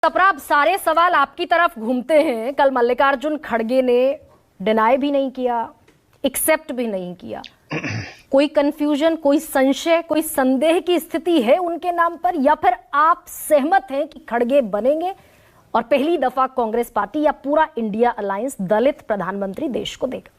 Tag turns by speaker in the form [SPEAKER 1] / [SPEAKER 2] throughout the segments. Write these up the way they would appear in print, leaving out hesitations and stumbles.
[SPEAKER 1] सप्रा, सारे सवाल आपकी तरफ घूमते हैं। कल मल्लिकार्जुन खड़गे ने डिनाई भी नहीं किया, एक्सेप्ट भी नहीं किया। कोई कंफ्यूजन, कोई संशय, कोई संदेह की स्थिति है उनके नाम पर, या फिर आप सहमत हैं कि खड़गे बनेंगे और पहली दफा कांग्रेस पार्टी या पूरा इंडिया अलायंस दलित प्रधानमंत्री देश को देगा?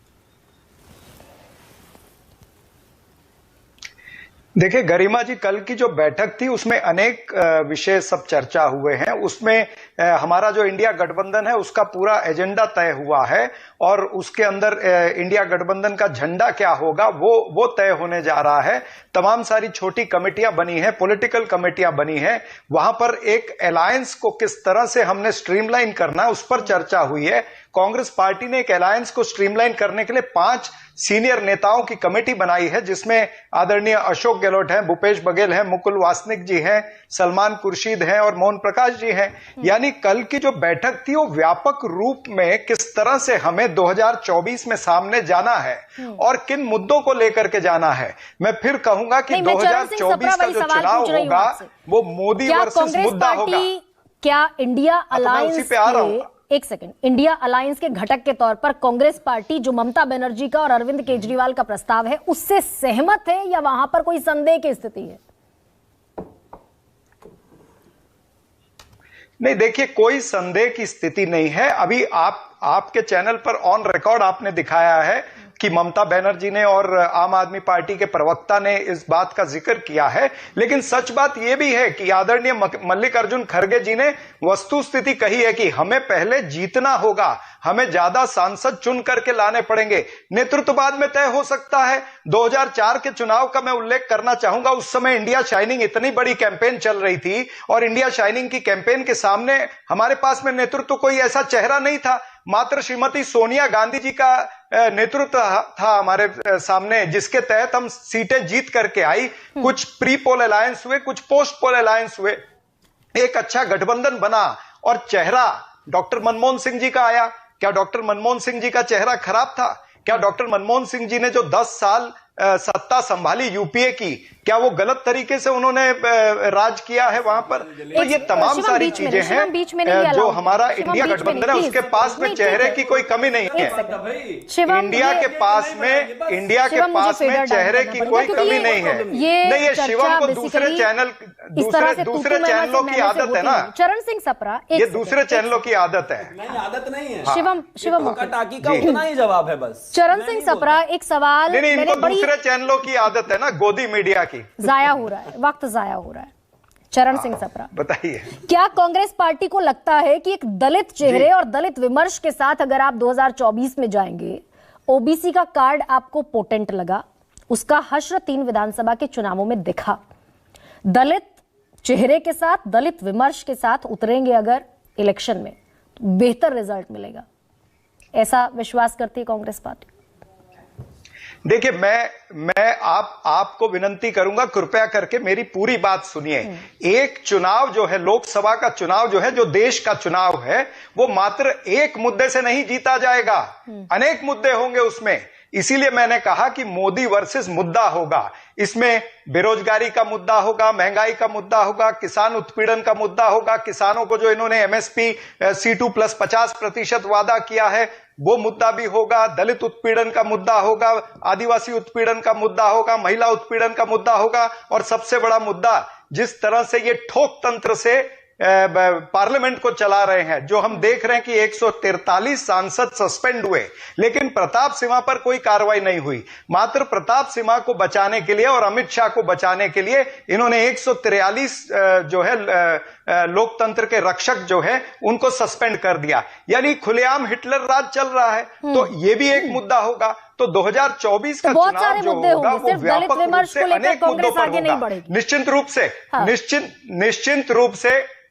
[SPEAKER 2] देखिए गरिमा जी, कल की जो बैठक थी उसमें अनेक विषय सब चर्चा हुए हैं। उसमें हमारा जो इंडिया गठबंधन है उसका पूरा एजेंडा तय हुआ है और उसके अंदर इंडिया गठबंधन का झंडा क्या होगा वो तय होने जा रहा है। तमाम सारी छोटी कमेटियां बनी है, पॉलिटिकल कमेटियां बनी है। वहां पर एक अलायंस को किस तरह से हमने स्ट्रीमलाइन करना है उस पर चर्चा हुई है। कांग्रेस पार्टी ने एक अलायंस को स्ट्रीमलाइन करने के लिए 5 सीनियर नेताओं की कमेटी बनाई है, जिसमें आदरणीय अशोक गहलोत हैं, भूपेश बघेल हैं, मुकुल वासनिक जी हैं, सलमान खुर्शीद हैं और मोहन प्रकाश जी हैं। यानी कल की जो बैठक थी वो व्यापक रूप में किस तरह से हमें 2024 में सामने जाना है और किन मुद्दों को लेकर के जाना है। मैं फिर कहूंगा कि 2024 का जो चुनाव होगा वो मोदी वर्सेस मुद्दा होगा।
[SPEAKER 1] क्या इंडिया अलायंस के, एक सेकंड, इंडिया अलायंस के घटक के तौर पर कांग्रेस पार्टी जो ममता बनर्जी का और अरविंद केजरीवाल का प्रस्ताव है उससे सहमत है, या वहां पर कोई संदेह की स्थिति है?
[SPEAKER 2] नहीं, देखिए कोई संदेह की स्थिति नहीं है। अभी आपके चैनल पर ऑन रिकॉर्ड आपने दिखाया है कि ममता बनर्जी ने और आम आदमी पार्टी के प्रवक्ता ने इस बात का जिक्र किया है, लेकिन सच बात यह भी है कि आदरणीय मल्लिकार्जुन खड़गे जी ने वस्तु स्थिति कही है कि हमें पहले जीतना होगा, हमें ज्यादा सांसद चुन करके लाने पड़ेंगे। नेतृत्व बाद में तय हो सकता है। 2004 के चुनाव का मैं उल्लेख करना चाहूंगा। उस समय इंडिया शाइनिंग इतनी बड़ी कैंपेन चल रही थी और इंडिया शाइनिंग की कैंपेन के सामने हमारे पास में नेतृत्व कोई ऐसा चेहरा नहीं था। मात्र श्रीमती सोनिया गांधी जी का नेतृत्व था हमारे सामने, जिसके तहत हम सीटें जीत करके आई। कुछ प्री पोल अलायंस हुए, कुछ पोस्ट पोल अलायंस हुए, एक अच्छा गठबंधन बना और चेहरा डॉक्टर मनमोहन सिंह जी का आया। क्या डॉक्टर मनमोहन सिंह जी का चेहरा खराब था? क्या डॉक्टर मनमोहन सिंह जी ने जो 10 साल सत्ता संभाली यूपीए की, क्या वो गलत तरीके से उन्होंने राज किया है वहां पर? तो ये तमाम सारी चीजें हैं जो हमारा इंडिया गठबंधन है उसके पास में चेहरे की कोई कमी नहीं है। इंडिया के पास में चेहरे की कोई कमी नहीं है। नहीं, ये शिवम को दूसरे चैनलों की आदत है ना।
[SPEAKER 1] चरण सिंह सप्रा,
[SPEAKER 2] ये दूसरे चैनलों की आदत है।
[SPEAKER 3] नहीं, आदत नहीं है।
[SPEAKER 1] शिवम
[SPEAKER 3] टाकी का उतना ही जवाब है बस।
[SPEAKER 1] चरण सिंह सप्रा, एक सवाल,
[SPEAKER 2] दूसरे चैनलों की आदत है ना, गोदी मीडिया की।
[SPEAKER 1] जाया हो रहा है, वक्त जाया हो रहा है। चरण सिंह सप्रा,
[SPEAKER 2] बताइए,
[SPEAKER 1] क्या कांग्रेस पार्टी को लगता है कि एक दलित चेहरे और दलित विमर्श के साथ अगर आप 2024 में जाएंगे, ओबीसी का कार्ड आपको पोटेंट लगा, उसका हश्र 3 विधानसभा के चुनावों में दिखा, दलित चेहरे के साथ, दलित विमर्श के साथ उतरेंगे अगर इलेक्शन में तो बेहतर रिजल्ट मिलेगा, ऐसा विश्वास करती है कांग्रेस पार्टी?
[SPEAKER 2] देखिए, मैं आपको विनंती करूंगा, कृपया करके मेरी पूरी बात सुनिए। एक चुनाव जो है, लोकसभा का चुनाव जो है, जो देश का चुनाव है, वो मात्र एक मुद्दे से नहीं जीता जाएगा, अनेक मुद्दे होंगे उसमें। इसीलिए मैंने कहा कि मोदी वर्सेस मुद्दा होगा। इसमें बेरोजगारी का मुद्दा होगा, महंगाई का मुद्दा होगा, किसान उत्पीड़न का मुद्दा होगा, किसानों को जो इन्होंने एमएसपी C2 प्लस 50% वादा किया है वो मुद्दा भी होगा, दलित उत्पीड़न का मुद्दा होगा, आदिवासी उत्पीड़न का मुद्दा होगा, महिला उत्पीड़न का मुद्दा होगा, और सबसे बड़ा मुद्दा, जिस तरह से ये ठोक तंत्र से पार्लियामेंट को चला रहे हैं, जो हम देख रहे हैं कि 143 सांसद सस्पेंड हुए, लेकिन प्रताप सिन्हा पर कोई कार्रवाई नहीं हुई। मात्र प्रताप सिन्हा को बचाने के लिए और अमित शाह को बचाने के लिए इन्होंने 143 जो है लोकतंत्र के रक्षक जो है उनको सस्पेंड कर दिया। यानी खुलेआम हिटलर राज चल रहा है। तो ये भी एक मुद्दा होगा। तो 2024 का चुनाव जो होगा वो व्यापक रूप से अनेक मुद्दों पर होगा।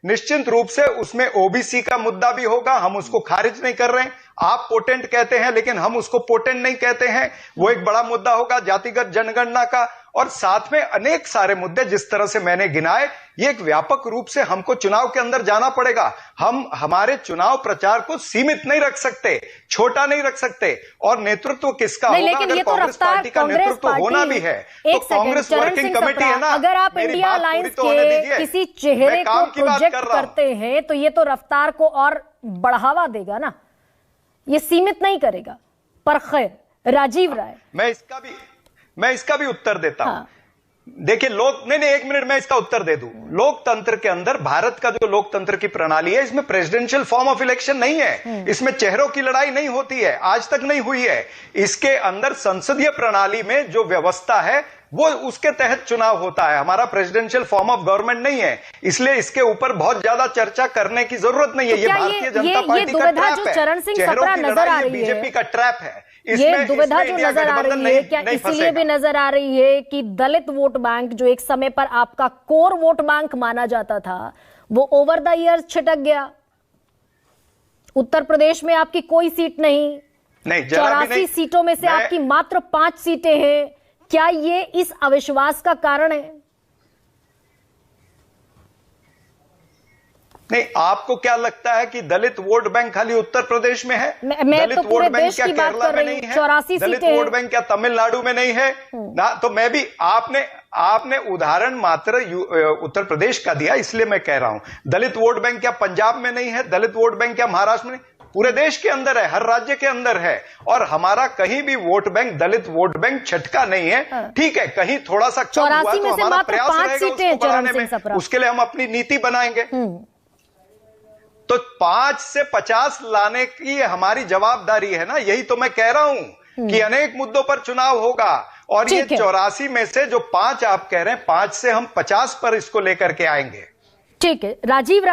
[SPEAKER 2] निश्चित रूप से उसमें ओबीसी का मुद्दा भी होगा। हम उसको खारिज नहीं कर रहे हैं। आप पोटेंट कहते हैं लेकिन हम उसको पोटेंट नहीं कहते हैं। वो एक बड़ा मुद्दा होगा, जातिगत जनगणना का। और साथ में अनेक सारे मुद्दे जिस तरह से मैंने गिनाए, ये एक व्यापक रूप से हमको चुनाव के अंदर जाना पड़ेगा। हम हमारे चुनाव प्रचार को सीमित नहीं रख सकते, छोटा नहीं रख सकते। और नेतृत्व किसका होगा?
[SPEAKER 1] लेकिन ये तो
[SPEAKER 2] कांग्रेस पार्टी का नेतृत्व होना भी है तो कांग्रेस वर्किंग कमेटी है ना।
[SPEAKER 1] अगर आप इंडिया अलायंस के किसी चेहरे को प्रोजेक्ट करते हैं तो ये तो रफ्तार को और बढ़ावा देगा ना, ये सीमित नहीं करेगा। पर खैर, राजीव राय,
[SPEAKER 2] मैं इसका भी उत्तर देता हूं। देखिए, नहीं, एक मिनट, मैं इसका उत्तर दे दूं। लोकतंत्र के अंदर, भारत का जो लोकतंत्र की प्रणाली है, इसमें प्रेसिडेंशियल फॉर्म ऑफ इलेक्शन नहीं है, इसमें चेहरों की लड़ाई नहीं होती है, आज तक नहीं हुई है। इसके अंदर संसदीय प्रणाली में जो व्यवस्था है वो उसके तहत चुनाव होता है। हमारा प्रेसिडेंशियल फॉर्म ऑफ गवर्नमेंट नहीं है, इसलिए इसके ऊपर बहुत ज्यादा चर्चा करने की जरूरत नहीं है।
[SPEAKER 1] तो
[SPEAKER 2] ये भारतीय जनता पार्टी का ट्रैप है,
[SPEAKER 1] चरण सिंह
[SPEAKER 2] चेहरों
[SPEAKER 1] सप्रा
[SPEAKER 2] की
[SPEAKER 1] नजर
[SPEAKER 2] लड़ाई
[SPEAKER 1] आ रही
[SPEAKER 2] बीजेपी का ट्रैप है।
[SPEAKER 1] ये दुविधा जो नजर आ रही है, क्या इसलिए भी नजर आ रही है कि दलित वोट बैंक, जो एक समय पर आपका कोर वोट बैंक माना जाता था, वो ओवर द ईयर्स छिटक गया? उत्तर प्रदेश में आपकी कोई सीट नहीं, 84 सीटों में से आपकी मात्र 5 सीटें हैं। क्या ये इस अविश्वास का कारण है?
[SPEAKER 2] नहीं, आपको क्या लगता है कि दलित वोट बैंक खाली उत्तर प्रदेश में है?
[SPEAKER 1] मैं
[SPEAKER 2] दलित
[SPEAKER 1] तो पूरे
[SPEAKER 2] वोट बैंक
[SPEAKER 1] देश
[SPEAKER 2] क्या
[SPEAKER 1] की बात
[SPEAKER 2] केरला
[SPEAKER 1] कर
[SPEAKER 2] में
[SPEAKER 1] रही
[SPEAKER 2] नहीं
[SPEAKER 1] हूं।
[SPEAKER 2] है?
[SPEAKER 1] 84
[SPEAKER 2] दलित
[SPEAKER 1] सीटें
[SPEAKER 2] वोट बैंक क्या तमिलनाडु में नहीं है ना? तो मैं भी, आपने उदाहरण मात्र उत्तर प्रदेश का दिया, इसलिए मैं कह रहा हूं। दलित वोट बैंक क्या पंजाब में नहीं है? दलित वोट बैंक क्या महाराष्ट्र में नहीं? पूरे देश के अंदर है, हर राज्य के अंदर है। और हमारा कहीं भी वोट बैंक, दलित वोट बैंक छटका नहीं है। ठीक है, कहीं थोड़ा सा कम हुआ तो हमारा प्रयास रहेगा उसको बढ़ाने में, उसके लिए हम अपनी नीति बनाएंगे। तो 5 से 50 लाने की हमारी जवाबदारी है ना। यही तो मैं कह रहा हूं कि अनेक मुद्दों पर चुनाव होगा, और ये 84 में से जो 5 आप कह रहे हैं, 5 से हम 50 पर इसको लेकर के आएंगे।
[SPEAKER 1] ठीक है, राजीव।